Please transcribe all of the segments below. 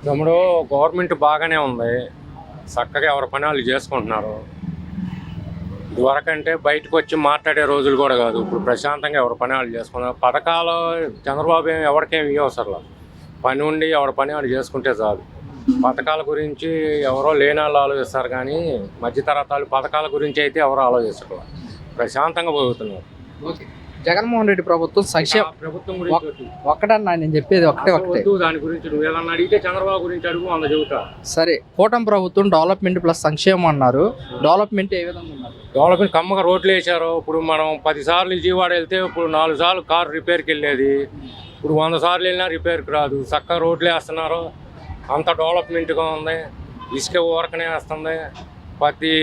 తమ్ముడు, గవర్నమెంట్ బాగానే ఉంది. చక్కగా ఎవరి పని వాళ్ళు చేసుకుంటున్నారు. ఇదివరకంటే బయటకు వచ్చి మాట్లాడే రోజులు కూడా కాదు. ఇప్పుడు ప్రశాంతంగా ఎవరి పని వాళ్ళు చేసుకున్నారు. పథకాలు చంద్రబాబు ఎవరికేమి ఇవ్వసరలా. పని ఉండి ఎవరి పని వాళ్ళు చేసుకుంటే చాలు. పథకాల గురించి ఎవరో లేని వాళ్ళు ఆలోచిస్తారు, కానీ మధ్యతరగతి పథకాల గురించి అయితే ఎవరో ఆలోచిస్తారు. ప్రశాంతంగా పోతున్నారు. జగన్మోహన్ రెడ్డి ప్రభుత్వం సంక్షేమ ప్రభుత్వం గురించి ఒక్కటన్నా నేను చెప్పేది ఒకటే. దాని గురించి నువ్వు ఏదన్నా అడిగితే చంద్రబాబు గురించి అడుగు, అంత చెబుతా. సరే, కూటమి ప్రభుత్వం డెవలప్మెంట్ ప్లస్ సంక్షేమం అన్నారు. డెవలప్మెంట్ ఏ విధంగా ఉన్నారు? డెవలప్మెంట్ కమ్మగా రోడ్లు వేశారు. ఇప్పుడు మనం 10 సార్లు విజయవాడ వెళ్తే ఇప్పుడు 4 సార్లు కారు రిపేర్కి వెళ్ళేది. ఇప్పుడు 100 సార్లు వెళ్ళినా రిపేర్కి రాదు. చక్కగా రోడ్లు వేస్తున్నారు. అంత డెవలప్మెంట్గా ఉంది. ఇసుక ఊరకనే వేస్తుంది. ప్రతి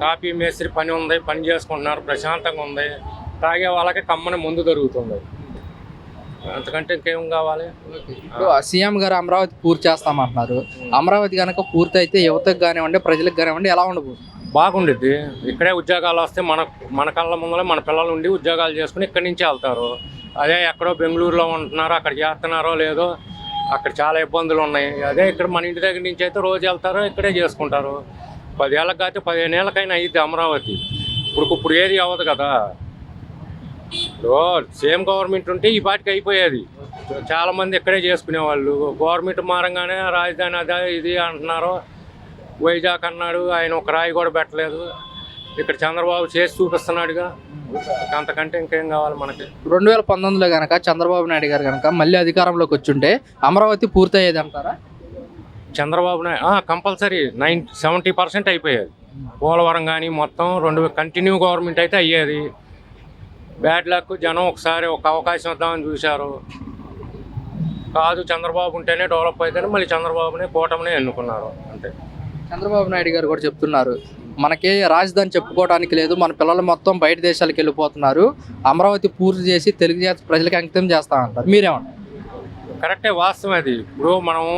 కాపీ మేస్త్రి పని ఉంది, పని చేసుకుంటున్నారు. ప్రశాంతంగా ఉంది. తాగే వాళ్ళకి కమ్మని ముందు దొరుకుతుంది. అంతకంటే ఇంకేం కావాలి? ఇప్పుడు సీఎం గారు అమరావతి పూర్తి చేస్తామంటున్నారు. అమరావతి కనుక పూర్తి అయితే యువతకు కానివ్వండి, ప్రజలకు కానివ్వండి, ఎలా ఉండబోతుంది? బాగుండిద్ది. ఇక్కడే ఉద్యోగాలు వస్తే మన కళ్ళ ముందర మన పిల్లలు ఉండి ఉద్యోగాలు చేసుకుని ఇక్కడి నుంచే వెళ్తారు. అదే ఎక్కడో బెంగళూరులో ఉంటున్నారో, అక్కడ చేస్తున్నారో లేదో, అక్కడ చాలా ఇబ్బందులు ఉన్నాయి. అదే ఇక్కడ మన ఇంటి దగ్గర నుంచి అయితే రోజు వెళ్తారో ఇక్కడే చేసుకుంటారు. 10 ఏళ్ళకి కాకపోతే 15 ఏళ్ళకైనా అయ్యిద్ది అమరావతి. ఇప్పుడు ఏది అవ్వదు కదా. సేమ్ గవర్నమెంట్ ఉంటే ఈ పాటికి అయిపోయేది. చాలా మంది ఇక్కడే చేసుకునేవాళ్ళు. గవర్నమెంట్ మారంగానే రాజధాని అదే ఇది అంటున్నారు. వైజాగ్ అన్నాడు, ఆయన ఒక రాయి కూడా పెట్టలేదు. ఇక్కడ చంద్రబాబు చేసి చూపిస్తున్నాడుగా. అంతకంటే ఇంకేం కావాలి మనకి? 2019లో కనుక చంద్రబాబు నాయుడు గారు కనుక మళ్ళీ అధికారంలోకి వచ్చుంటే అమరావతి పూర్తి అయ్యేది అంటారా? చంద్రబాబు నాయుడు కంపల్సరీ 70% అయిపోయేది. పోలవరం కానీ మొత్తం కంటిన్యూ గవర్నమెంట్ అయితే అయ్యేది. బ్యాడ్ లక్, జనం ఒకసారి ఒక అవకాశం ఇద్దామని చూశారు. కాదు, చంద్రబాబు ఉంటేనే డెవలప్ అయితేనే మళ్ళీ చంద్రబాబుని కూటమిని ఎన్నుకున్నారు. అంతే. చంద్రబాబు నాయుడు గారు కూడా చెప్తున్నారు, మనకి రాజధాని చెప్పుకోవడానికి లేదు, మన పిల్లలు మొత్తం బయట దేశాలకు వెళ్ళిపోతున్నారు, అమరావతి పూర్తి చేసి తెలుగు జాతి ప్రజలకు అంకితం చేస్తామంటారు. మీరేమంటారు? కరెక్టే, వాస్తవం అది. ఇప్పుడు మనము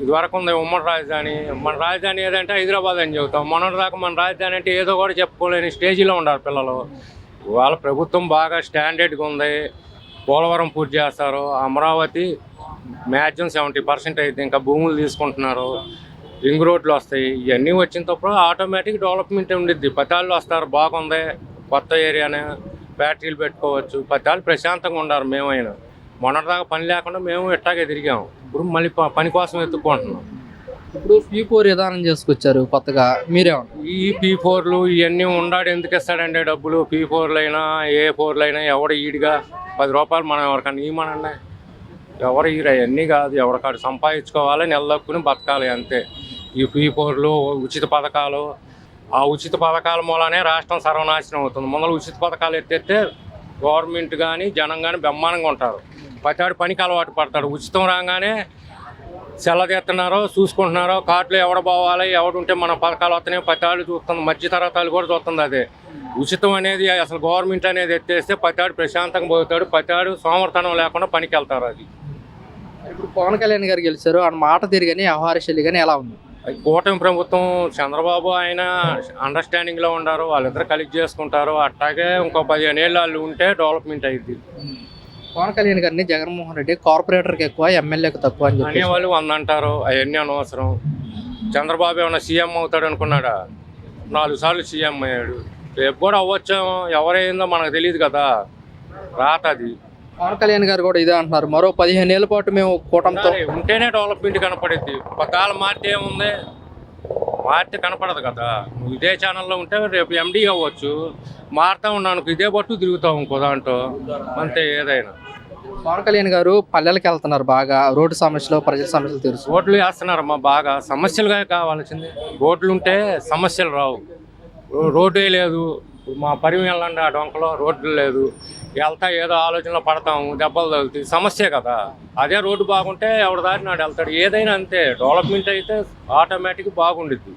ఇదివరకు ఉంది ఉమ్మడి రాజధాని. మన రాజధాని ఏదంటే హైదరాబాద్ అని చెబుతాం. మొన్నటి దాకా మన రాజధాని అంటే ఏదో కూడా చెప్పుకోలేని స్టేజీలో ఉన్నారు పిల్లలు. వాళ్ళ ప్రభుత్వం బాగా స్టాండర్డ్గా ఉంది. పోలవరం పూర్తి చేస్తారు. అమరావతి మ్యాక్సిమం 70% అయితే ఇంకా భూములు తీసుకుంటున్నారు. రింగ్ రోడ్లు వస్తాయి. ఇవన్నీ వచ్చినప్పుడు ఆటోమేటిక్ డెవలప్మెంట్ ఉండిద్ది. పతాళ్ళు వస్తారు, బాగుంది, కొత్త ఏరియానే, ఫ్యాక్టరీలు పెట్టుకోవచ్చు. పతాళ్ళు ప్రశాంతంగా ఉన్నారు. మేమైనా మొన్నటిదాకా పని లేకుండా మేము ఇట్టాగే తిరిగాము. ఇప్పుడు మళ్ళీ పని కోసం ఎత్తుక్కుంటున్నాం. ఇప్పుడు P4 విధానం చేసుకొచ్చారు కొత్తగా, మీరేమంటారు? ఈ P4లు ఇవన్నీ ఉండాడు ఎందుకు ఇస్తాడండి డబ్బులు? P4లు అయినా A4లు అయినా ఎవడ ఈడిగా 10 రూపాయలు మనం ఎవరికన్నా ఇవ్వమనండి. ఎవరు ఈరు అవన్నీ కాదు. ఎవరికాడు సంపాదించుకోవాలి, నెలదక్కుని బతకాలి, అంతే. ఈ P4లు, ఉచిత పథకాలు, ఆ ఉచిత పథకాల మూలనే రాష్ట్రం సర్వనాశనం అవుతుంది. ముందర ఉచిత పథకాలు ఎత్తేస్తే గవర్నమెంట్ కానీ జనం కానీ బ్రహ్మాండంగా ఉంటారు. ప్రతివాడు పనికి అలవాటు పడతాడు. ఉచితం రాగానే సెల్లదెత్తున్నారో చూసుకుంటున్నారో, కార్డులో ఎవడ పోవాలి, ఎవడుంటే మన పథకాలు వస్తున్నాయో ప్రతివాడు చూస్తుంది. మధ్యతరగతాలు కూడా చూస్తుంది. అదే ఉచితం అనేది అసలు గవర్నమెంట్ అనేది ఎత్తేస్తే ప్రతివాడు ప్రశాంతంగా పోతాడు. ప్రతివాడు సోమర్థనం లేకుండా పనికి వెళ్తారు. అది ఇప్పుడు పవన్ కళ్యాణ్ గారు గెలిచారు, ఆయన మాట తిరిగని వ్యవహార శైలి కానీ ఎలా ఉంది? కూటమి ప్రభుత్వం, చంద్రబాబు ఆయన అండర్స్టాండింగ్లో ఉన్నారు. వాళ్ళిద్దరు కలిసి చేసుకుంటారు. అట్లాగే ఇంకో 15 ఏళ్ళు వాళ్ళు ఉంటే డెవలప్మెంట్ అయ్యింది. పవన్ కళ్యాణ్ గారిని జగన్మోహన్ రెడ్డి కార్పొరేటర్కి ఎక్కువ, ఎమ్మెల్యేకి తక్కువ అని చెప్పి అనేవాళ్ళు 100 అంటారు. అవన్నీ అనవసరం. చంద్రబాబు ఏమన్నా సీఎం అవుతాడు అనుకున్నాడా? 4 సార్లు సీఎం అయ్యాడు. రేపు కూడా అవ్వచ్చు. ఎవరైందో మనకు తెలియదు కదా. రాత అది. పవన్ కళ్యాణ్ గారు కూడా ఇదే అంటున్నారు, మరో 15 ఏళ్ల పాటు మేము కూటమితో ఉంటేనే డెవలప్మెంట్ కనపడుద్ది. పకాల మార్చి ఏముంది? మార్చి కనపడదు కదా. నువ్వు ఇదే ఛానల్లో ఉంటే రేపు ఎండీ అవ్వచ్చు. మారుతా ఉన్నాను, ఇదే పట్టు తిరుగుతావు ఇంకో దాంట్లో, అంతే. ఏదైనా పవన్ కళ్యాణ్ గారు పల్లెలకు వెళ్తున్నారు, బాగా రోడ్డు సమస్యలు, ప్రజల సమస్యలు తెలుసు. రోడ్లు వేస్తున్నారమ్మా, బాగా సమస్యలుగా కావాల్సింది. రోడ్లు ఉంటే సమస్యలు రావు. రోడ్డే లేదు. మా పరిమి వెళ్ళండి, ఆ డొంకలో రోడ్లు లేదు. వెళ్తా ఏదో ఆలోచనలో పడతాము, దెబ్బలు తగులుతాయి, సమస్యే కదా. అదే రోడ్డు బాగుంటే ఎవరి దారి నాడు వెళ్తాడు. ఏదైనా అంతే. డెవలప్మెంట్ అయితే ఆటోమేటిక్ బాగుండిద్ది,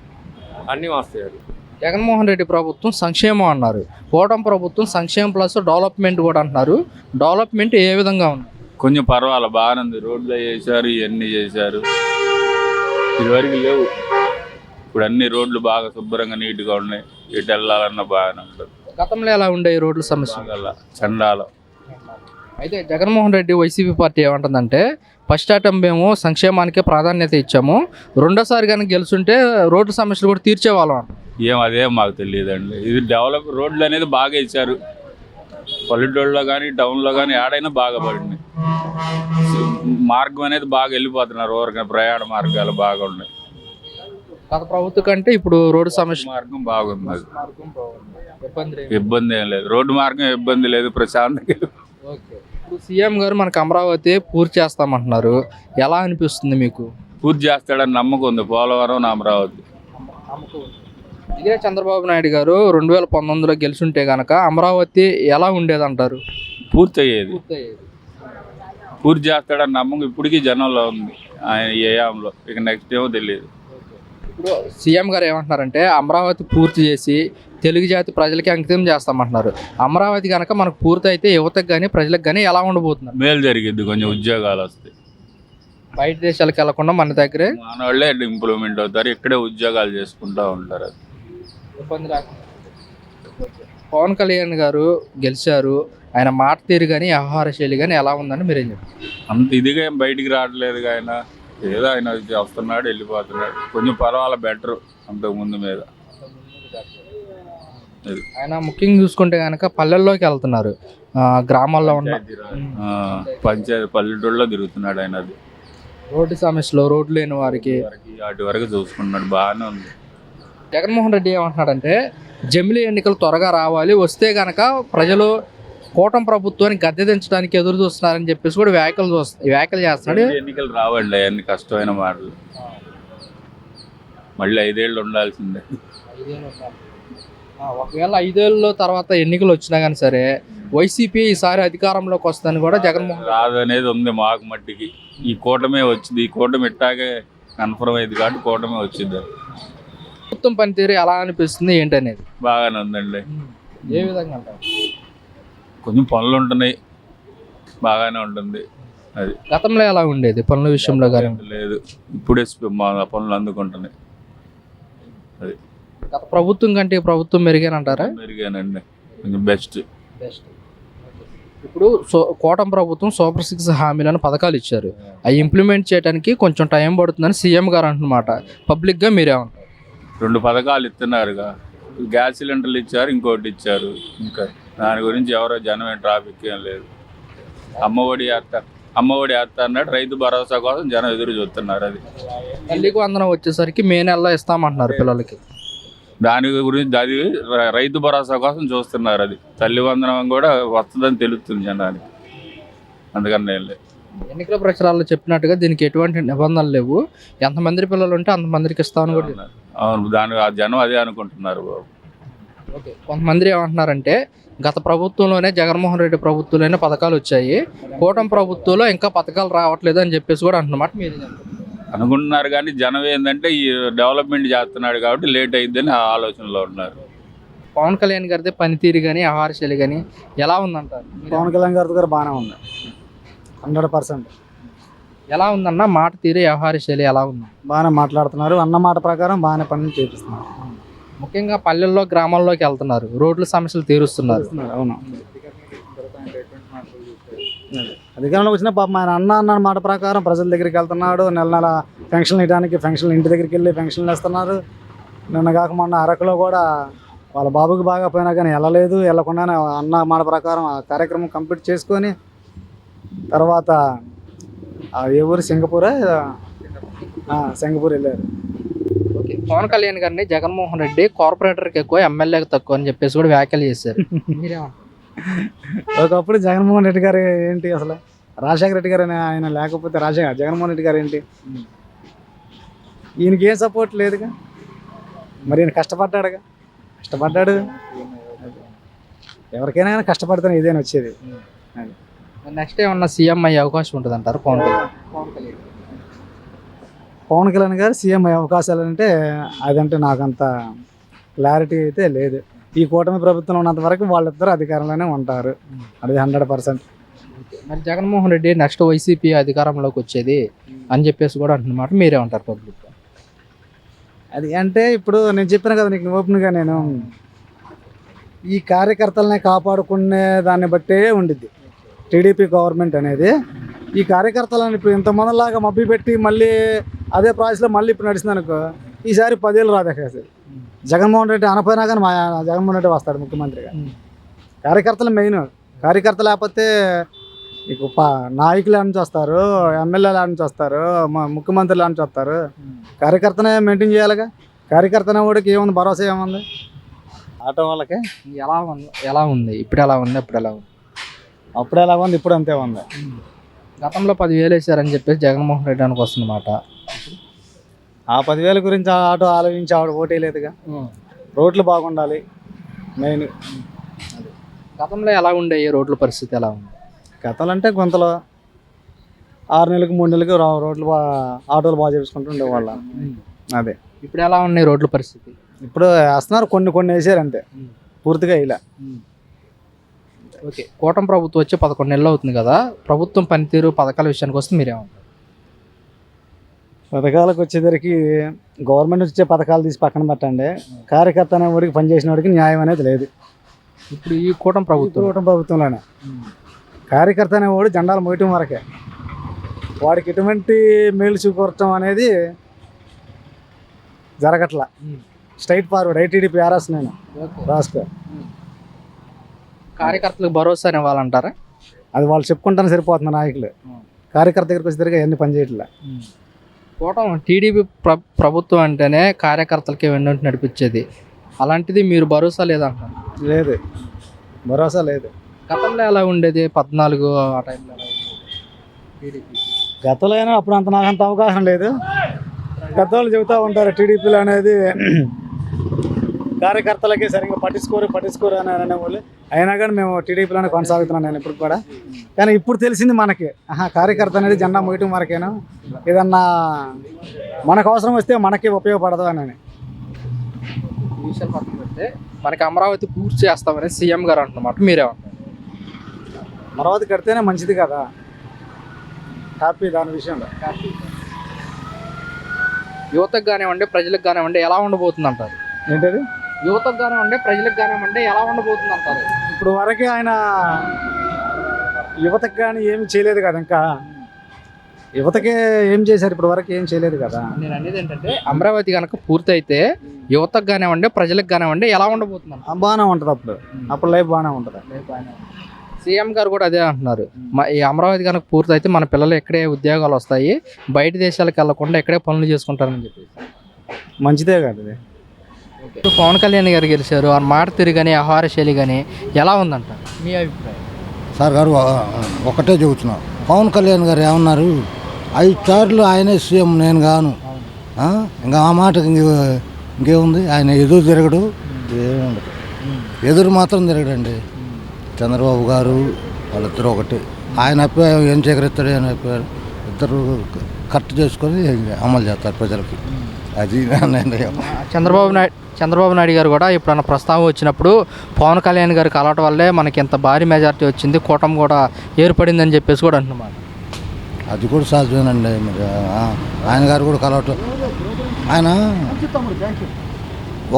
అన్నీ వస్తాయి. అది జగన్మోహన్ రెడ్డి ప్రభుత్వం సంక్షేమం అన్నారు, కూటమి ప్రభుత్వం సంక్షేమం ప్లస్ డెవలప్మెంట్ కూడా అంటున్నారు. డెవలప్మెంట్ ఏ విధంగా ఉంది? కొంచెం పర్వాలేదు, బాగానే ఉంది. రోడ్లు చేశారు, ఇవన్నీ చేశారు. ఇదివరకు లేవు. ఇప్పుడు అన్ని రోడ్లు బాగా శుభ్రంగా నీట్గా ఉన్నాయి. ఇటు వెళ్ళాలన్నా బాగానే ఉంటుంది. గతంలో ఎలా ఉండే రోడ్ల సమస్య? చండాలం. అయితే జగన్మోహన్ రెడ్డి వైసీపీ పార్టీ ఏమంటుందంటే ఫస్ట్ అటెంప్ట్ మేము సంక్షేమానికి ప్రాధాన్యత ఇచ్చాము, రెండోసారి కనుక గెలుచుంటే రోడ్డు సమస్యలు కూడా తీర్చేవాళ్ళం అంట. అదేం మాకు తెలియదండి. ఇది డెవలప్ రోడ్లు అనేది బాగా ఇచ్చారు, పల్లెటూళ్ళలో కానీ టౌన్లో కానీ ఏడైనా బాగా పడింది. మార్గం అనేది బాగా వెళ్ళిపోతున్నారు, ఊరికే ప్రయాణ మార్గాలు బాగా ఉన్నాయి. గత ప్రభుత్వం కంటే ఇప్పుడు రోడ్డు సమస్య మార్గం బాగుంది, అది ఇబ్బంది ఏం లేదు. రోడ్డు మార్గం ఇబ్బంది లేదు, ప్రశాంతంగా. ఇప్పుడు సీఎం గారు మనకు అమరావతి పూర్తి చేస్తామంటున్నారు, ఎలా అనిపిస్తుంది మీకు? పూర్తి చేస్తాడని నమ్మకం ఉంది. పోలవరం, అమరావతి. ఇదే చంద్రబాబు నాయుడు గారు 2019లో గెలుచుంటే గనక అమరావతి ఎలా ఉండేదంటారు? పూర్తి అయ్యేది. పూర్తి చేస్తాడని నమ్మకం ఇప్పటికీ జనంలో ఉంది, ఆయన ఏయాంలో. ఇక నెక్స్ట్ ఏమో తెలియదు. ఇప్పుడు సీఎం గారు ఏమంటున్నారంటే అమరావతి పూర్తి చేసి తెలుగు జాతి ప్రజలకి అంకితం చేస్తామంటున్నారు. అమరావతి కనుక మనకు పూర్తి అయితే యువతకు కానీ ప్రజలకు కానీ ఎలా ఉండబోతున్నారు? మేలు జరిగిద్ది, కొంచెం ఉద్యోగాలు వస్తాయి. బయట దేశాలకు వెళ్లకుండా మన దగ్గరే మన వాళ్ళే ఇంప్రూవ్మెంట్ అవుతారు, ఇక్కడే ఉద్యోగాలు చేసుకుంటూ ఉంటారు. ఇబ్బంది రాకుండా. పవన్ కళ్యాణ్ గారు గెలిచారు, ఆయన మాట తీరు కానీ వ్యవహార శైలి కానీ ఎలా ఉందని మీరేం చెప్తారు? అంత ఇదిగా ఏం బయటికి రావట్లేదు. ఆయన ఏదో ఆయన వస్తున్నాడు, వెళ్ళిపోతున్నాడు. కొంచెం పర్వాలేదు, బెటర్ అంతకుముందు మీద. ఆయన ముఖ్యంగా చూసుకుంటే కనుక పల్లెల్లోకి వెళ్తున్నారు, గ్రామాల్లో ఉన్న పంచాయతీ పల్లెటూళ్ళలో తిరుగుతున్నాడు ఆయన. అది రోడ్డు సమస్యలు, రోడ్లు లేని వారికి వాటి వరకు చూసుకున్నాడు, బాగానే ఉంది. జగన్మోహన్ రెడ్డి ఏమంటున్నాడంటే జమిలీ ఎన్నికలు త్వరగా రావాలి, వస్తే కనుక ప్రజలు కూటమి ప్రభుత్వాన్ని గద్దె దించడానికి ఎదురు చూస్తున్నారని చెప్పేసి కూడా వ్యాఖ్యలు చేస్తున్నాడు. ఎన్నికలు రావండి, అవన్నీ కష్టమైన మాటలు. మళ్ళీ 5 ఏళ్ళు ఉండాల్సిందే. ఒకవేళ 5 ఏళ్ళ తర్వాత ఎన్నికలు వచ్చినా కానీ సరే వైసీపీ ఈసారి అధికారంలోకి వస్తుందని కూడా జగన్మోహన్ రాదనేది ఉంది మాకు మట్టికి. ఈ కూటమే వచ్చింది, ఈ కూటమి ఇట్టాగే కన్ఫర్మ్ అయింది కాబట్టి కూటమే వచ్చింది. ప్రభుత్వం పనితీరు ఎలా అనిపిస్తుంది ఏంటనేది బాగానే ఉందండి. ఏ విధంగా అంటారు? కొంచెం పనులు ఉంటున్నాయి, బాగానే ఉంటుంది. అది గతంలో ఎలా ఉండేది పనుల విషయంలో కానీ? లేదు, ఇప్పుడే మా పనులు అందుకుంటున్నాయి. అది గత ప్రభుత్వం కంటే ప్రభుత్వం మెరుగేనంటారా? మెరుగేనండి, కొంచెం బెస్ట్. ఇప్పుడు కూటమి ప్రభుత్వం సూపర్ 6 హామీలను పథకాలు ఇచ్చారు, అవి ఇంప్లిమెంట్ చేయడానికి కొంచెం టైం పడుతుందని సీఎం గారు అంటున్నమాట. పబ్లిక్గా మీరేమంటారు? 2 పథకాలు ఇస్తున్నారుగా, గ్యాస్ సిలిండర్లు ఇచ్చారు, ఇంకోటి ఇచ్చారు. ఇంకా దాని గురించి ఎవరో జనం ట్రాఫిక్ ఏం లేదు. అమ్మఒడి వేస్తా అన్నాడు, రైతు భరోసా కోసం జనం ఎదురు చూస్తున్నారు. అది తల్లికి వందనం వచ్చేసరికి మే నెలలో ఇస్తామంటున్నారు పిల్లలకి. దాని గురించి అది రైతు భరోసా కోసం చూస్తున్నారు. అది తల్లి వందనం కూడా వస్తుందని తెలుస్తుంది జనానికి, అందుకని ఏం లేదు. ఎన్నికల ప్రచారాల్లో చెప్పినట్టుగా దీనికి ఎటువంటి నిబంధనలు లేవు, ఎంతమంది పిల్లలు ఉంటే అంతమందికి ఇస్తామని కూడా. అవును, దాని ఆ జనం అదే అనుకుంటున్నారు బాబు. ఓకే, కొంతమంది ఏమంటున్నారంటే గత ప్రభుత్వంలోనే జగన్మోహన్ రెడ్డి ప్రభుత్వంలోనే పథకాలు వచ్చాయి, కూటమి ప్రభుత్వంలో ఇంకా పథకాలు రావట్లేదు అని చెప్పేసి కూడా అంటున్నమాట. మీరు అనుకుంటున్నారు కానీ జనం ఏంటంటే ఈ డెవలప్మెంట్ చేస్తున్నాడు కాబట్టి లేట్ అయిద్దని ఆ ఆలోచనలో ఉన్నారు. పవన్ కళ్యాణ్ గారిది పనితీరు కానీ ఆహార శైలి కానీ ఎలా ఉందంటారు? పవన్ కళ్యాణ్ గారి దగ్గర బాగానే ఉంది, 100%. ఎలా ఉందన్న మాట తీరు వ్యవహార శైలి ఎలా ఉంది? బాగానే మాట్లాడుతున్నారు, అన్న మాట ప్రకారం బాగానే పనులు చేపిస్తున్నారు. ముఖ్యంగా పల్లెల్లో గ్రామాల్లోకి వెళ్తున్నారు, రోడ్ల సమస్యలు తీరుస్తున్నారు. అవును, అధికారంలోకి వచ్చిన పాపం ఆయన అన్న మాట ప్రకారం ప్రజల దగ్గరికి వెళ్తున్నాడు. నెల నెల పెన్షన్లు ఇవ్వడానికి పెన్షన్లు ఇంటి దగ్గరికి వెళ్ళి పెన్షన్లు ఇస్తున్నారు. నిన్న కాక మొన్న అరకులో కూడా వాళ్ళ బాబుకి బాగా పోయినా కానీ వెళ్ళకుండానే అన్న మాట ప్రకారం ఆ కార్యక్రమం కంప్లీట్ చేసుకొని తర్వాత ఏ ఊరు సింగపూర్ వెళ్ళారు. ఓకే, పవన్ కళ్యాణ్ గారిని జగన్మోహన్ రెడ్డి కార్పొరేటర్కి ఎక్కువ ఎమ్మెల్యేకి తక్కువ అని చెప్పేసి కూడా వ్యాఖ్యలు చేశారు. ఒకప్పుడు జగన్మోహన్ రెడ్డి గారు ఏంటి, అసలు రాజశేఖర రెడ్డి గారు ఆయన లేకపోతే జగన్మోహన్ రెడ్డి గారు ఏంటి? ఈయనకి ఏం సపోర్ట్ లేదుగా, మరి ఈయన కష్టపడ్డాడు. ఎవరికైనా కానీ కష్టపడితేనే ఇదేనా వచ్చేది. నెక్స్ట్ ఏమన్నా సీఎం అయ్యే అవకాశం ఉంటుంది అంటారు పవన్ కళ్యాణ్ గారు సీఎం అయ్యే అవకాశాలు అంటే అదంటే నాకంత క్లారిటీ అయితే లేదు. ఈ కూటమి ప్రభుత్వం ఉన్నంత వరకు వాళ్ళిద్దరు అధికారంలోనే ఉంటారు, అది 100%. మరి జగన్మోహన్ రెడ్డి నెక్స్ట్ వైసీపీ అధికారంలోకి వచ్చేది అని చెప్పేసి కూడా అంటున్నమాట. మీరేమంటారు పబ్లిక్? అది అంటే ఇప్పుడు నేను చెప్పాను కదా నీకు ఓపెన్గా, నేను ఈ కార్యకర్తలనే కాపాడుకునే దాన్ని బట్టే ఉండిద్ది. టీడీపీ గవర్నమెంట్ అనేది. ఈ కార్యకర్తలను ఇప్పుడు ఇంతమందిలాగా మభ్య పెట్టి మళ్ళీ అదే ప్రాసెస్లో మళ్ళీ ఇప్పుడు నడిచింది అనుకో, ఈసారి 10 ఏళ్ళు రాదు అసలు. జగన్మోహన్ రెడ్డి అనపోయినా కానీ మా జగన్మోహన్ రెడ్డి వస్తాడు ముఖ్యమంత్రిగా. కార్యకర్తలు మెయిన్. కార్యకర్త లేకపోతే నీకు నాయకులు నుంచి వస్తారు, ఎమ్మెల్యేల నుంచి వస్తారు, మా ముఖ్యమంత్రుల నుంచి వస్తారు. కార్యకర్తనే మెయింటైన్ చేయాలిగా. కార్యకర్తనే వాడికి ఏముంది, భరోసా ఏముంది ఆటో వాళ్ళకి? ఎలా ఉంది ఇప్పుడు? ఎలా ఉంది అప్పుడు? ఎలా ఉంది అప్పుడు? ఎలా ఉంది ఇప్పుడు? అంతే ఉంది. గతంలో 10,000 వేసారని చెప్పేసి జగన్మోహన్ రెడ్డి అని వస్తుందన్నమాట. ఆ 10,000 గురించి ఆటో ఆలోచించి ఆవిడ ఓటే లేదుగా. రోడ్లు బాగుండాలి మెయిన్. గతంలో ఎలా ఉండే ఈ రోడ్ల పరిస్థితి ఎలా ఉంది? గతంలో అంటే గుంతలు 6 నెలలకు 3 నెలలకు రోడ్లు ఆటోలు బాగా చేసుకుంటూ ఉండేవాళ్ళ. అదే ఇప్పుడు ఎలా ఉన్నాయి రోడ్ల పరిస్థితి? ఇప్పుడు వేస్తున్నారు, కొన్ని వేసారు అంతే, పూర్తిగా ఇలా. ఓకే, కూటమి ప్రభుత్వం వచ్చి 11 నెలలు అవుతుంది కదా, ప్రభుత్వం పనితీరు పథకాల విషయానికి వస్తే మీరేమంటారు? పథకాలకు వచ్చేసరికి గవర్నమెంట్ వచ్చే పథకాలు తీసి పక్కన పెట్టండి, కార్యకర్త అనే వాడికి పనిచేసిన వాడికి న్యాయం అనేది లేదు. ఇప్పుడు ఈ కూటమి ప్రభుత్వంలోనే కార్యకర్త అనేవాడు జెండాలు మోయటం వరకే, వాడికి ఎటువంటి మేలు చూపడటం అనేది జరగట్లా. స్ట్రైట్ ఫార్వర్డ్ ఐటీడీపీ ఆర్ఎస్ నేను రాసుకో. కార్యకర్తలకు భరోసా ఇవ్వాలంటారా? అది వాళ్ళు చెప్పుకుంటానే సరిపోతుంది నాయకులు. కార్యకర్త దగ్గరికి వచ్చేసరికి అవన్నీ పనిచేయట్లే. కూటమి టీడీపీ ప్రభుత్వం అంటేనే కార్యకర్తలకి వెన్నంటి నడిపించేది, అలాంటిది మీరు భరోసా లేదంటారు? లేదు, భరోసా లేదు. గతంలో ఎలా ఉండేది? 14 ఆ టైంలో ఎలా ఉండేది టీడీపీ? గతంలో అయినా అప్పుడు నాకు అంత అవగాహన లేదు. పెద్దవాళ్ళు చెబుతూ ఉంటారు టీడీపీలో అనేది కార్యకర్తలకి సరిగ్గా పట్టించుకోరు అని అనేవాళ్ళు. అయినా కానీ మేము టీడీపీలోనే కొనసాగుతున్నాను నేను ఇప్పుడు కూడా. కానీ ఇప్పుడు తెలిసింది మనకి, కార్యకర్త అనేది జెండా మోయటం వరకేనా, ఏదన్నా మనకు అవసరం వస్తే మనకి ఉపయోగపడదు అని. ఈ విషయాలు పక్కన పెడితే మనకి అమరావతి పూర్తి చేస్తామని సీఎం గారు అంటున్నమాట, మీరేమంటారు? అమరావతి కడితేనే మంచిది కదా, హ్యాపీ దాని విషయంలో. యువతకు కానివ్వండి ప్రజలకు కానివ్వండి ఎలా ఉండబోతుంది అంటారు? ఏంటది? యువతకు కానివ్వండి ప్రజలకు కానివ్వండి ఎలా ఉండబోతుంది అంటారు? ఇప్పుడు వరకే ఆయన యువతకు కానీ ఏమి చేయలేదు కదా, ఇంకా యువతకే ఏం చేశారు ఇప్పుడు వరకు? ఏం చేయలేదు కదా. నేను అనేది ఏంటంటే అమరావతి కనుక పూర్తయితే యువతకు కానివ్వండి ప్రజలకు కానివ్వండి ఎలా ఉండబోతుంది? బాగానే ఉంటుంది, అప్పుడు లైఫ్ బాగానే ఉంటుంది. సీఎం గారు కూడా అదే అంటున్నారు, ఈ అమరావతి కనుక పూర్తయితే మన పిల్లలు ఎక్కడే ఉద్యోగాలు వస్తాయి, బయట దేశాలకు వెళ్లకుండా ఎక్కడే పనులు చేసుకుంటారని చెప్పేసి. మంచిదే కదా ఇది. ఇప్పుడు పవన్ కళ్యాణ్ గారు గెలిచారు, ఆ మాట తీరు కానీ ఆహార శైలి కానీ ఎలా ఉందంటారు మీ అభిప్రాయం? సార్ గారు ఒకటే చెబుతున్నా, పవన్ కళ్యాణ్ గారు ఏమన్నారు, 5 సార్లు ఆయనే సీఎం నేను గాను, ఇంకా ఆ మాటకి ఇంకేముంది, ఆయన ఎదురు తిరగడు, ఏముండదు, ఎదురు మాత్రం తిరగడండి. చంద్రబాబు గారు వాళ్ళిద్దరు ఒకటి, ఆయన అభిప్రాయం ఏం సేకరిస్తాడు, ఆయన అభిప్రాయం ఇద్దరు కరెక్ట్ చేసుకొని అమలు చేస్తారు ప్రజలకి. అది నిర్ణయం. చంద్రబాబు నాయుడు గారు కూడా ఎప్పుడన్నా ప్రస్తావన వచ్చినప్పుడు పవన్ కళ్యాణ్ గారు కలవటం వల్లే మనకి ఇంత భారీ మెజారిటీ వచ్చింది, కూటమి కూడా ఏర్పడిందని చెప్పేసి కూడా అంటున్నారు. అది కూడా సాధ్యమేనండి. మరి ఆయన గారు కూడా కలవటం, ఆయన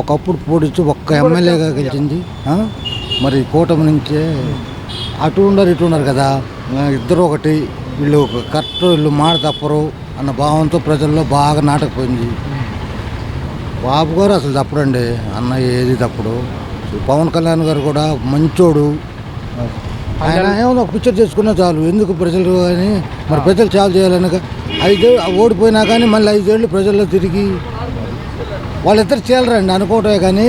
ఒకప్పుడు పోటీచ్చు ఒక్క ఎమ్మెల్యేగా గెలిచింది, మరి కూటమి నుంచే అటు ఉండరు ఇటు ఉండరు కదా, ఇద్దరు ఒకటి, వీళ్ళు కరెక్ట్ వీళ్ళు మాట తప్పరు అన్న భావంతో ప్రజల్లో బాగా నాటకపోయింది. బాబు గారు అసలు తప్పుడండి, అన్న ఏది తప్పుడు. పవన్ కళ్యాణ్ గారు కూడా మంచోడు, ఆయన ఏమో ఒక పిక్చర్ చేసుకున్నా చాలు, ఎందుకు ప్రజలు కానీ మరి ప్రజలు చాలు చేయాలని 5 ఓడిపోయినా కానీ మళ్ళీ 5 ఏళ్ళు ప్రజల్లో తిరిగి వాళ్ళిద్దరు చేయలేరండి అనుకోవటమే. కానీ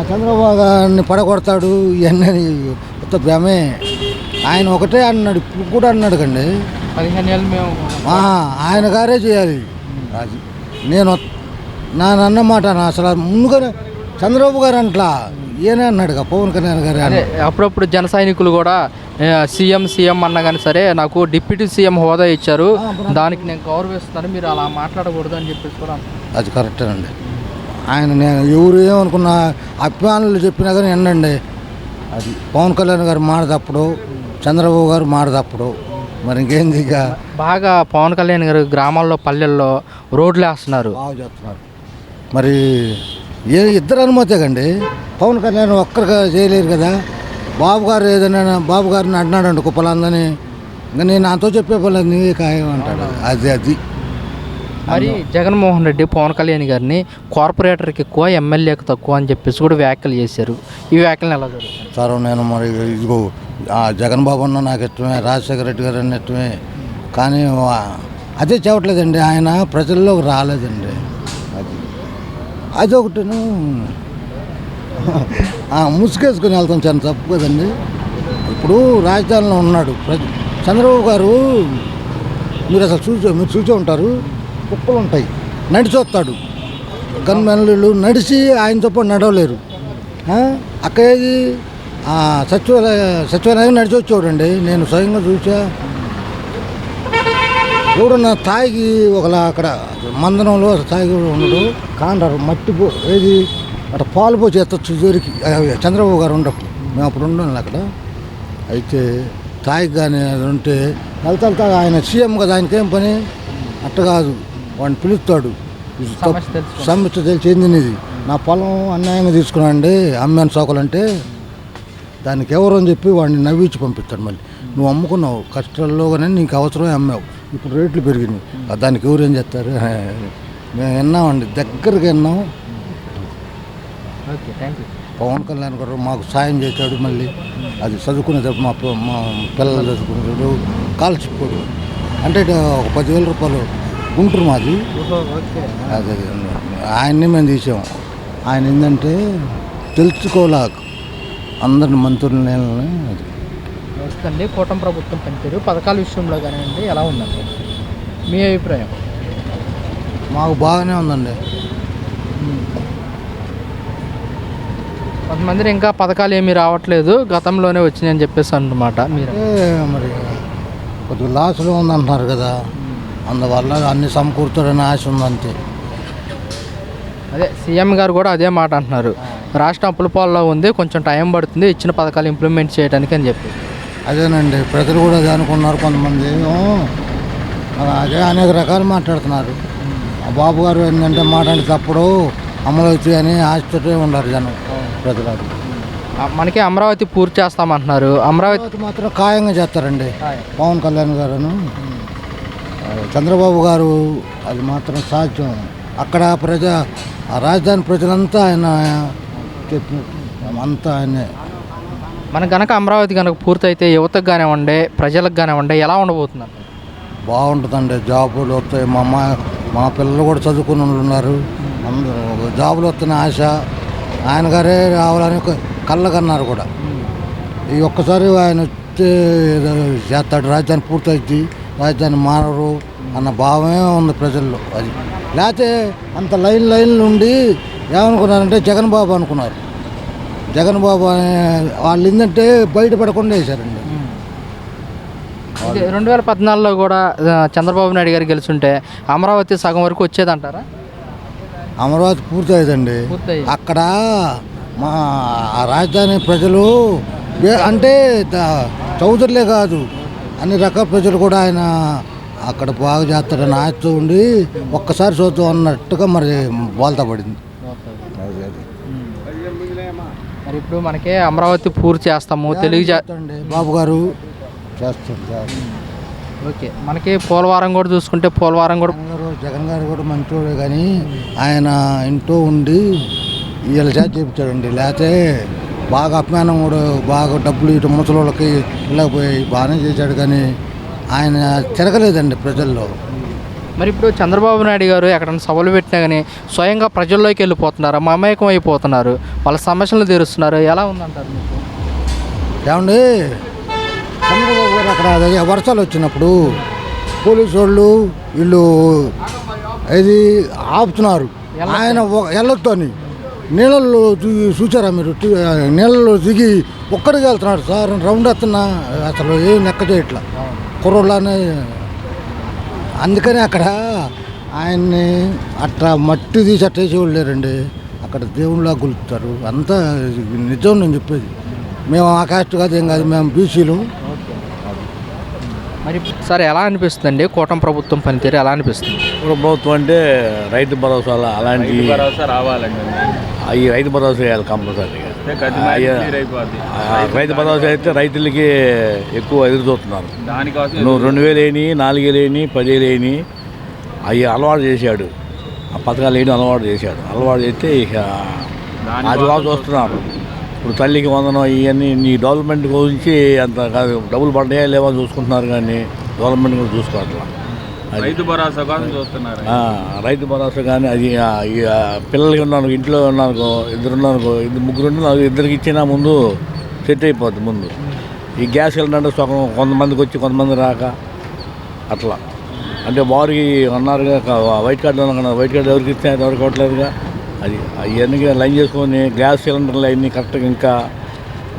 చంద్రబాబు గారిని పడగొడతాడు ఇవన్నీ కొత్త భ్రమే. ఆయన ఒకటే అన్నాడు, ఇప్పుడు కూడా అన్నాడు కండి, 15 ఏళ్ళు మేము ఆయన గారే చేయాలి. అది నేను అన్నమాట అసలు ముందుగానే చంద్రబాబు గారు అంట్లా ఈయనే అన్నాడు పవన్ కళ్యాణ్ గారు. అప్పుడప్పుడు జన సైనికులు కూడా సీఎం అన్నా కానీ సరే నాకు డిప్యూటీ సీఎం హోదా ఇచ్చారు, దానికి నేను గౌరవిస్తున్నాను, మీరు అలా మాట్లాడకూడదు అని చెప్పేసి కూడా. అది కరెక్టేనండి. ఆయన నేను ఎవరు ఏమనుకున్నా అభిమానులు చెప్పినా కానీ వినండి, అది పవన్ కళ్యాణ్ గారు మాట తప్పుడు, చంద్రబాబు గారు మాట తప్పుడు, మరి ఇంకేంది. ఇక బాగా పవన్ కళ్యాణ్ గారు గ్రామాల్లో పల్లెల్లో రోడ్లు వేస్తున్నారు, బాగా చేస్తున్నారు. మరి ఇద్దరు అనుమతే కండి, పవన్ కళ్యాణ్ ఒక్కరిగా చేయలేరు కదా. బాబు గారు ఏదైనా బాబు గారిని అడినాడు కుప్పలందని ఇంకా నేను నాతో చెప్పే పర్లేదు నీవే ఖాయం అంటాడు. అది మరి జగన్మోహన్ రెడ్డి పవన్ కళ్యాణ్ గారిని కార్పొరేటర్కి ఎక్కువ ఎమ్మెల్యేకి తక్కువ అని చెప్పేసి కూడా వ్యాఖ్యలు చేశారు. ఈ వ్యాఖ్యలను ఎలా జరుగుతుంది సార్ నేను మరి ఇదిగో జగన్ బాబు అన్న నాకు ఇష్టమే, రాజశేఖర రెడ్డి గారు అన్న ఇష్టమే, కానీ అదే చెప్పట్లేదండి, ఆయన ప్రజల్లోకి రాలేదండి. అది ఒకటిను ముసుగేసుకుని వెళ్తాం చాలా తప్పు కదండి. ఇప్పుడు రాజధానిలో ఉన్నాడు చంద్రబాబు గారు, మీరు అసలు మీరు చూసే ఉంటారు, కుప్పలు ఉంటాయి, నడిచి వస్తాడు. గన్మెన్లు నడిచి ఆయనతో పాటు నడవలేరు. అక్కడేది సచివాలయం నడిచి వచ్చేవాడండి. నేను స్వయంగా చూసా. ఎవడన్నా తాగి ఒకలా అక్కడ మందనంలో తాగి ఉండడు, కాండారు మట్టి ఏది అట్లా పాలు పోసి ఎత్తచ్చు జోరికి. చంద్రబాబు గారు ఉండప్పుడు మేము అప్పుడు ఉండాలి అక్కడ. అయితే తాగి కానీ అది ఉంటే వెళ్తా ఆయన సీఎం కదా, ఆయనకేం పని అట్ట కాదు, వాడిని పిలుస్తాడు. సమస్య తెలిసింది, ఇది నా పొలం అన్యాయంగా తీసుకున్నాండి, అమ్మాను సోకలంటే దానికి ఎవరు అని చెప్పి వాడిని నవ్వించి పంపిస్తాడు. మళ్ళీ నువ్వు అమ్ముకున్నావు కష్టాల్లో కానీ నీకు అవసరమే అమ్మావు, ఇప్పుడు రేట్లు పెరిగినాయి, దానికి ఎవరు ఏం చేస్తారు. మేము విన్నామండి, దగ్గరగా విన్నాం. Okay, thank you. Pawan Kalyan గారు మాకు సాయం చేశాడు. మళ్ళీ అది చదువుకునేటప్పుడు మా పిల్లలు చదువుకునేటప్పుడు కాల్చిపోడు అంటే ఒక 10,000 రూపాయలు గుంటూరు మాది. అదే ఆయన్ని మేము తీసాము. ఆయన ఏంటంటే తెలుసుకోలేక అందరిని మంత్రులని అది వస్తుంది. కూటమి ప్రభుత్వం పనితీరు పథకాల విషయంలో కానివ్వండి ఎలా ఉందండి మీ అభిప్రాయం? మాకు బాగానే ఉందండి. కొంతమంది ఇంకా పథకాలు ఏమీ రావట్లేదు, గతంలోనే వచ్చినాయని చెప్పేసి అన్నమాట. మీరు మరి కొద్దిగా లాస్లో ఉందంటున్నారు కదా, అందువల్ల అన్ని సమకూరుతాడని ఆశ ఉందంతే. అదే సీఎం గారు కూడా అదే మాట అంటున్నారు, రాష్ట్రం అప్పుల పాలలో ఉంది, కొంచెం టైం పడుతుంది ఇచ్చిన పథకాలు ఇంప్లిమెంట్ చేయడానికి అని చెప్పి. అదేనండి, ప్రజలు కూడా అదే అనుకున్నారు. కొంతమంది అదే అనేక రకాలు మాట్లాడుతున్నారు. ఆ బాబు గారు ఏంటంటే మాట్లాడి తప్పుడు అమలు అవుతాయని ఆశతోటే ఉన్నారు జనం ప్రజలు. మనకి అమరావతి పూర్తి చేస్తామంటున్నారు, అమరావతి మాత్రం ఖాయంగా చేస్తారండి పవన్ కళ్యాణ్ గారును చంద్రబాబు గారు. అది మాత్రం సాధ్యం. అక్కడ ఆ రాజధాని ప్రజలంతా ఆయన అంతా ఆయనే. మనకు కనుక అమరావతి కనుక పూర్తయితే యువతకు కానివ్వండి, ప్రజలకు కానివ్వండి ఎలా ఉండబోతున్నారు? బాగుంటుందండి, జాబులు వస్తాయి. మా పిల్లలు కూడా చదువుకుని ఉన్నారు, అందరూ జాబులు వస్తున్న ఆశ. ఆయన గారే రావాలని కళ్ళకన్నారు కూడా. ఈ ఒక్కసారి ఆయన వచ్చే చేస్తాడు, రాజధాని పూర్తయింది, రాజధాని మారరు అన్న భావమే ఉంది ప్రజల్లో. అది లేకపోతే అంత లైన్లు ఉండి ఏమనుకున్నారంటే జగన్ బాబు అనుకున్నారు. జగన్ బాబు వాళ్ళు ఏంటంటే బయటపడకుండా వేశారండి. 2014లో కూడా చంద్రబాబు నాయుడు గారు గెలుచుంటే అమరావతి సగం వరకు వచ్చేదంటారా? అమరావతి పూర్తయ్యేదండి. అక్కడ మా రాజధాని ప్రజలు అంటే చౌదరులే కాదు, అన్ని రకాల ప్రజలు కూడా ఆయన అక్కడ బాగా చేస్తాడని ఆశతో ఉండి ఒక్కసారి చూద్దాం అన్నట్టుగా మరి బోల్తా పడింది. మరి ఇప్పుడు మనకి అమరావతి పూర్తి చేస్తాము తెలుగు బాబు గారు చేస్తారు. ఓకే, మనకి పోలవరం కూడా చూసుకుంటే పోలవరం కూడా జగన్ గారు కూడా మంచోడే, కానీ ఆయన ఇంట్లో ఉండి వీళ్ళ చేత చెప్తాడండి. లేకపోతే బాగా అభిమానం కూడా బాగా డబ్బులు ఇటు ముసలోళ్ళకి ఇలా పోయి బాగానే చేశాడు, కానీ ఆయన తిరగలేదండి ప్రజల్లో. మరి ఇప్పుడు చంద్రబాబు నాయుడు గారు ఎక్కడైనా సభలు పెట్టినా కానీ స్వయంగా ప్రజల్లోకి వెళ్ళిపోతున్నారు, మమేకం అయిపోతున్నారు, వాళ్ళ సమస్యలు తీరుస్తున్నారు. ఎలా ఉందంటారు మీకు? ఏమండి, చంద్రబాబు గారు అక్కడ వర్షాలు వచ్చినప్పుడు పోలీసు వాళ్ళు వీళ్ళు ఇది ఆపుతున్నారు. ఆయన వెళ్ళొద్దని నీళ్ళల్లో చూసారా మీరు? నీళ్ళలో దిగి ఒక్కడికి వెళ్తున్నాడు సార్, రౌండ్ వస్తున్నా అసలు ఏం లెక్క చేయట్లా కుర్రోళ్ళనే. అందుకని అక్కడ ఆయన్ని అట్లా మట్టి తీసి అట్టేసేవాళ్ళు లేరండి. అక్కడ దేవుళ్ళ గులుపుతారు అంతా. నిజం నేను చెప్పేది. మేము ఆ కాస్ట్ కాదు, ఏం కాదు, మేము బీసీలు. మరి సార్ ఎలా అనిపిస్తుందండి కూటమి ప్రభుత్వం పనితీరు ఎలా అనిపిస్తుంది? ప్రభుత్వం అంటే రైతు భరోసా అలాంటి భరోసా రావాలండి. ఈ రైతు భరోసా వేయాలి కంపల్సరీగా. క్లియర్ అయిపోద్ది. రైతు భరోసా అయితే రైతులకి ఎక్కువ ఎదురు చూస్తున్నారు. దానికోసం నువ్వు 2000 వేయని, 4000 వేయని, 10,000 వేయని అవి అలవాటు చేశాడు. ఆ పథకాలు వేయడం అలవాటు చేశాడు. అలవాటు చేస్తే ఇక అది బాగా చూస్తున్నారు. ఇప్పుడు తల్లికి వందనం ఇవన్నీ నీ డెవలప్మెంట్ గురించి అంత కాదు, డబ్బులు పడ్డాయా లేవా చూసుకుంటున్నారు, కానీ డెవలప్మెంట్ కూడా చూసుకోవట్లా. రైతు భరోసా కోసం చూస్తున్నారు. రైతు భరోసా కానీ అది పిల్లలకి ఉన్నాను, ఇంట్లో ఉన్నాను, ఇద్దరు ఉన్నాను, ముగ్గురు ఉన్నాను, ఇద్దరికి ఇచ్చినా ముందు సెట్ అయిపోద్ది. ముందు ఈ గ్యాస్ సిలిండర్ సగం కొంతమందికి వచ్చి కొంతమంది రాక అట్లా అంటే వారికి అన్నారుగా వైట్ కార్డు ఉన్నా, వైట్ కార్డు ఎవరికి ఇస్తే ఎవరికి ఇవ్వట్లేదుగా. అది అవన్నీ లైన్ చేసుకొని గ్యాస్ సిలిండర్లు అవన్నీ కరెక్ట్గా ఇంకా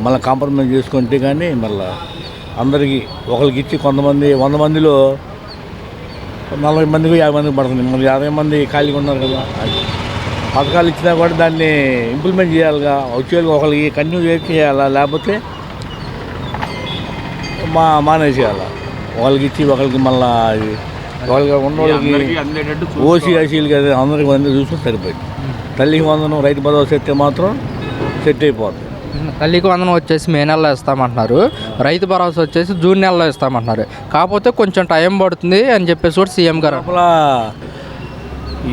మళ్ళీ కాంప్రమైజ్ చేసుకుంటే కానీ మళ్ళీ అందరికీ ఒకరికి ఇచ్చి కొంతమంది 100 మందిలో 40 మందికి 50 మందికి పడుతుంది. మరి 50 మంది ఖాళీగా ఉన్నారు కదా. అది పథకాలు ఇచ్చినా కూడా దాన్ని ఇంప్లిమెంట్ చేయాలిగా. వచ్చేది ఒకరికి కంటిన్యూ చేయాలా, లేకపోతే మానేసేయాలి. ఒకరికి ఇచ్చి ఒకరికి మళ్ళీ ఒకరికి ఉన్న వాళ్ళకి ఓసీ ఐసీలకి అది అందరికి మంది చూసుకుని సరిపోయింది. తల్లికి వందనం రైతు భరోసా ఇస్తే మాత్రం సెట్ అయిపోతుంది. తల్లికి వందనం వచ్చేసి మే నెలలో ఇస్తామంటున్నారు, రైతు భరోసా వచ్చేసి జూన్ నెలలో ఇస్తామంటున్నారు. కాకపోతే కొంచెం టైం పడుతుంది అని చెప్పేసి కూడా సీఎం గారు లోపల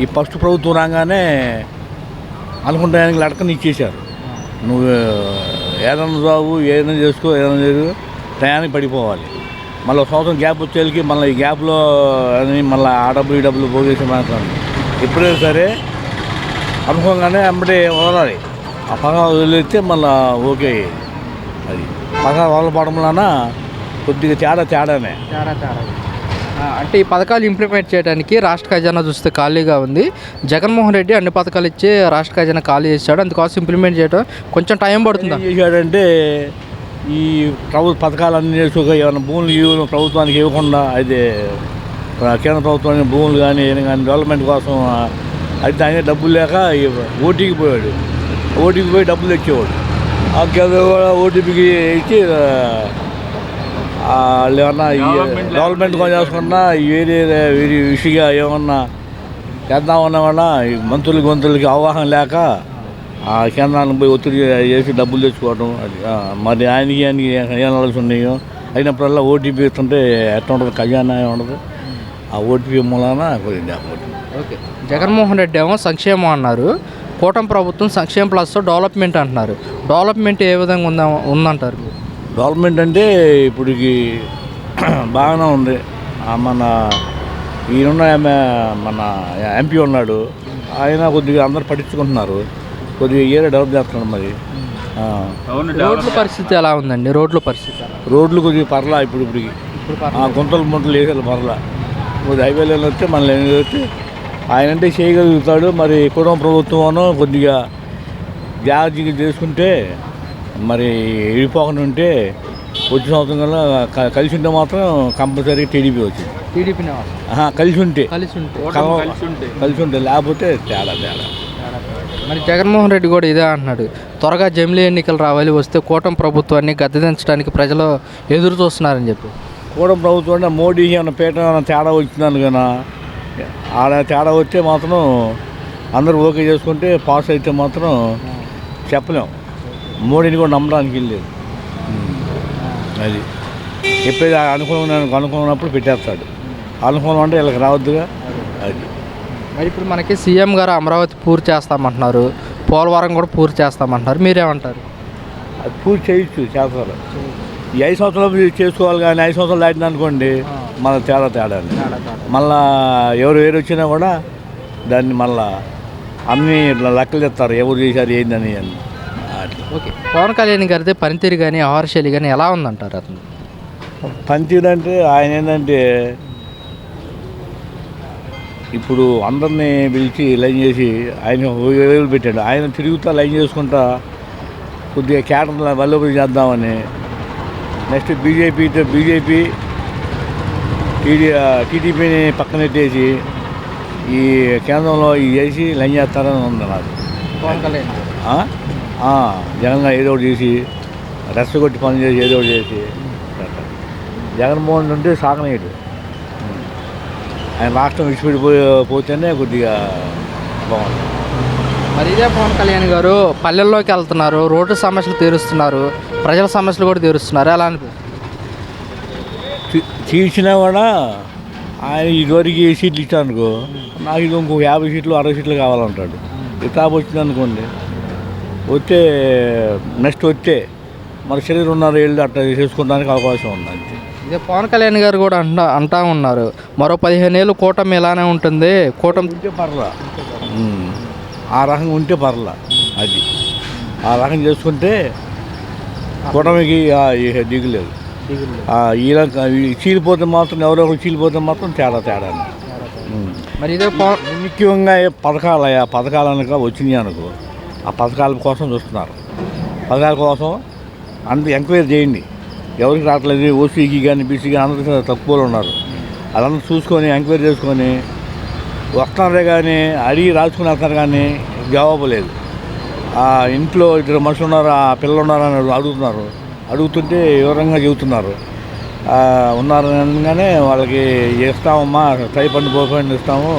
ఈ ఫస్ట్ ప్రభుత్వం రాగానే అనుకుంటే ఆయనకి లడకని ఇచ్చేశారు. నువ్వు ఏదైనా జాబు ఏదైనా చేసుకో, ఏదైనా చేయదు, టయానికి పడిపోవాలి. మళ్ళీ ఒక సంవత్సరం గ్యాప్ వచ్చేళ్ళకి మళ్ళీ ఈ గ్యాప్లో అని మళ్ళీ ఆ డబ్బులు ఈ డబ్బులు పోగేసి మాత్రం ఎప్పుడైనా సరే అనుకోగానే అమ్మడే వదలాలి. ఆ పథకం వదిలేస్తే మళ్ళీ ఓకే. అది పథకం వదలపడం వలన కొద్దిగా తేడానే. అంటే ఈ పథకాలు ఇంప్లిమెంట్ చేయడానికి రాష్ట్ర ఖజానా చూస్తే ఖాళీగా ఉంది. జగన్మోహన్ రెడ్డి అన్ని పథకాలు ఇచ్చి రాష్ట్ర ఖజానా ఖాళీ చేశాడు. అందుకోసం ఇంప్లిమెంట్ చేయడం కొంచెం టైం పడుతుంది. ఏం చేశాడంటే ఈ ప్రభుత్వ పథకాలన్నీ చేసుకోక ఏమైనా భూములు ప్రభుత్వానికి ఇవ్వకుండా అయితే కేంద్ర ప్రభుత్వానికి భూములు కానీ ఏమైనా కానీ డెవలప్మెంట్ కోసం అయితే ఆయన డబ్బులు లేక ఓటీకి పోయాడు. ఓటీకి పోయి డబ్బులు తెచ్చేవాడు. ఆ కేంద్ర ఓటీపీకి ఇచ్చి వాళ్ళు ఏమన్నా డెవలప్మెంట్ కోసం చేసుకున్నా వేరే వేరే విషయంగా ఏమన్నా చేద్దామన్నా కూడా ఈ మంత్రులకి అవగాహన లేక ఆ కేంద్రానికి పోయి ఒత్తిడి చేసి డబ్బులు తెచ్చుకోవడం. అది మరి ఆయనకి ఏం నలసి ఉన్నాయో అయినప్పుడల్లా ఓటీపీ ఇస్తుంటే ఎట్లా ఉండదు, ఖజానా ఉండదు. ఆ ఓటీపీ మూలాన కొద్దిగా ఓకే. జగన్మోహన్ రెడ్డి ఏమో సంక్షేమం అన్నారు, కూటమి ప్రభుత్వం సంక్షేమ ప్లస్ డెవలప్మెంట్ అంటున్నారు. డెవలప్మెంట్ ఏ విధంగా ఉందంటారు? డెవలప్మెంట్ అంటే ఇప్పటికి బాగానే ఉంది. మన ఈయనున్న మన ఎంపీ ఉన్నాడు, ఆయన కొద్దిగా అందరు పట్టించుకుంటున్నారు, కొద్దిగా ఏరియా డెవలప్ చేస్తున్నాడు. మరి రోడ్ల పరిస్థితి ఎలా ఉందండి? రోడ్లు కొద్దిగా పర్లా ఇప్పటికి గుంతలు వేసేది పర్లా. కొద్దిగా హైవేలో వస్తే మళ్ళీ వస్తే ఆయన అంటే చేయగలుగుతాడు. మరి కుటుంబ ప్రభుత్వం కొద్దిగా జాగ్రత్తగా చేసుకుంటే మరి విడిపోకుండా ఉంటే వచ్చే సంవత్సరం కల్లా కలిసి ఉంటే మాత్రం కంపల్సరీ టీడీపీ వచ్చింది. కలిసి ఉంటే లేకపోతే తేడా. మరి జగన్మోహన్ రెడ్డి కూడా ఇదే అంటున్నాడు, త్వరగా జమిలీ ఎన్నికలు రావాలి, వస్తే కూటమి ప్రభుత్వాన్ని గద్దెదించడానికి ప్రజలు ఎదురు చూస్తున్నారని చెప్పి. కూటమి ప్రభుత్వం అంటే మోడీ ఏమైనా పీట ఏమైనా తేడా వచ్చిందని కదా, ఆడ తేడా వస్తే మాత్రం అందరూ ఓకే చేసుకుంటే పాస్ అయితే మాత్రం చెప్పలేం. మోడీని కూడా నమ్మడానికి వెళ్ళలేదు. అది చెప్పేది అనుకున్నప్పుడు పెట్టేస్తాడు. అనుకూలం అంటే వీళ్ళకి రావద్దుగా. అది మరి ఇప్పుడు మనకి సీఎం గారు అమరావతి పూర్తి చేస్తామంటున్నారు, పోలవరం కూడా పూర్తి చేస్తామంటున్నారు, మీరేమంటారు? అది పూర్తి చేయొచ్చు, చేస్తారు. ఈ 5 సంవత్సరాలు చేసుకోవాలి, కానీ 5 సంవత్సరాలు దాటిన అనుకోండి మళ్ళీ తేడా. మళ్ళా ఎవరు వేరు వచ్చినా కూడా దాన్ని మళ్ళా అన్నీ లెక్కలు తెస్తారు, ఎవరు చేశారు ఏందని. ఓకే. పవన్ కళ్యాణ్ గారితే పనితీరు కానీ ఆహారశైలి కానీ ఎలా ఉందంటారు? అతను పనితీరు అంటే ఆయన ఏంటంటే ఇప్పుడు అందరినీ పిలిచి లైన్ చేసి ఆయన వేలు పెట్టాడు. ఆయన తిరుగుతా లైన్ చేసుకుంటా కొద్దిగా కేటర్ల బలోపతి చేద్దామని. నెక్స్ట్ బీజేపీ టీడీపీని పక్కనెట్టేసి ఈ కేంద్రంలో ఇది చేసి లైన్ చేస్తారని ఉంది నాకు. పవన్ కళ్యాణ్ జగన్ ఏదో ఒకటి చేసి రెచ్చగొట్టి పని చేసి ఏదో ఒకటి చేసి జగన్మోహన్ ఉంటే సాగనేడు. ఆయన రాష్ట్రం విడిచిపెట్టిపోతేనే కొద్దిగా బాగుంది. మరి ఇదే పవన్ కళ్యాణ్ గారు పల్లెల్లోకి వెళ్తున్నారు, రోడ్డు సమస్యలు తీరుస్తున్నారు, ప్రజల సమస్యలు కూడా తీరుస్తున్నారు. ఎలా అనిపిస్తుంది? తీర్చినా కూడా ఆయన ఇదివరకు ఏ సీట్లు ఇచ్చానుకో, నాకు ఇది ఇంకో 50 సీట్లు 60 సీట్లు కావాలంటాడు. తాపు వచ్చింది అనుకోండి, వస్తే నెక్స్ట్ వస్తే మన శరీరం ఉన్నారు వెళ్ళి అట్లా చేసుకోవడానికి అవకాశం ఉంది అంతే. ఇదే పవన్ కళ్యాణ్ గారు కూడా అంటా ఉన్నారు, మరో 15 ఏళ్ళు కూటమి ఇలానే ఉంటుంది, కూటమి ఉంటే పర్లా, ఆ రకంగా ఉంటే పర్లా, అది ఆ రకం చేసుకుంటే కూటమికి దిగులేదు. ఇలా చీలిపోతే మాత్రం ఎవరో ఒకరు చీలిపోతే మాత్రం తేడా. మరి ఇదే పవన్ ముఖ్యంగా పథకాలనుక వచ్చినాయి అనుకో, ఆ పథకాల కోసం చూస్తున్నారు. పథకాల కోసం అంత ఎంక్వైరీ చేయండి, ఎవరికి రావట్లేదు, ఓసీకి కానీ బీసీకి అందరికీ తక్కువలో ఉన్నారు. అదంతా చూసుకొని ఎంక్వైరీ చేసుకొని వస్తున్నారే కానీ అడిగి రాసుకుని వస్తున్నారు కానీ జవాబు లేదు. ఆ ఇంట్లో 2 మనుషులు ఉన్నారు, ఆ పిల్లలు ఉన్నారని అడుగుతున్నారు. అడుగుతుంటే వివరంగా చెబుతున్నారు. ఉన్నారు అనగానే వాళ్ళకి ఇస్తామమ్మా, స్టైఫండ్ బోఫండ్ ఇస్తాము,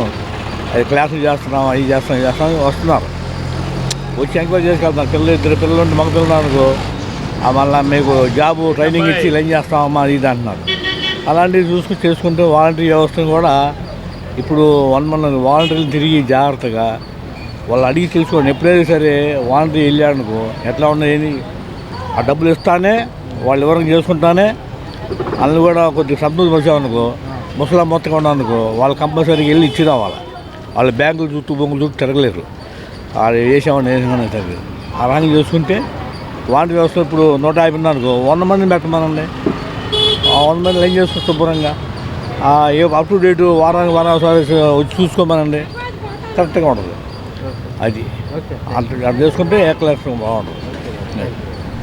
అది క్లాసులు చేస్తున్నాము, అవి చేస్తాం వస్తున్నారు. వచ్చి ఎంక్వైరీ చేసుకెళ్తున్నారు. 2 పిల్లలు ఉంటే మగ పిల్లలు అనుకో, మళ్ళీ మీకు జాబు ట్రైనింగ్ ఇచ్చి లైన్ చేస్తామమ్మా ఇది అంటున్నారు. అలాంటివి చేసుకుంటే వాలంటీర్ వ్యవస్థను కూడా ఇప్పుడు 1 మంత్ వాలంటీర్లు తిరిగి జాగ్రత్తగా వాళ్ళు అడిగి తెలుసుకోండి. ఎప్పుడైనా సరే వాలంటీర్ వెళ్ళాడనుకో ఎట్లా ఉన్నాయి, ఆ డబ్బులు ఇస్తానే వాళ్ళు వివరంగా చేసుకుంటానే, వాళ్ళు కూడా కొద్దిగా సంతృప్తి వచ్చామనుకో, ముసలా మొత్తంగా ఉన్నానుకో వాళ్ళు కంపల్సరీగా వెళ్ళి ఇచ్చి రావాలి. వాళ్ళు బ్యాంకులు చుట్టూ బొంగులు చుట్టూ తిరగలేరు. వాళ్ళు వేసామని తగ్గదు. ఆ రకంగా చేసుకుంటే వాలంటీర్ వ్యవస్థ ఇప్పుడు 150 ఉన్నానుకో 100 మందిని పెట్టమనండి. 100 మంది లైన్ చేసుకుని శుభ్రంగా అప్ టు డేటు వారానికి వచ్చి చూసుకోమనండి, కరెక్ట్గా ఉంటుంది. అది అట్లా చేసుకుంటే ఏకలక్షణం బాగుంటుంది.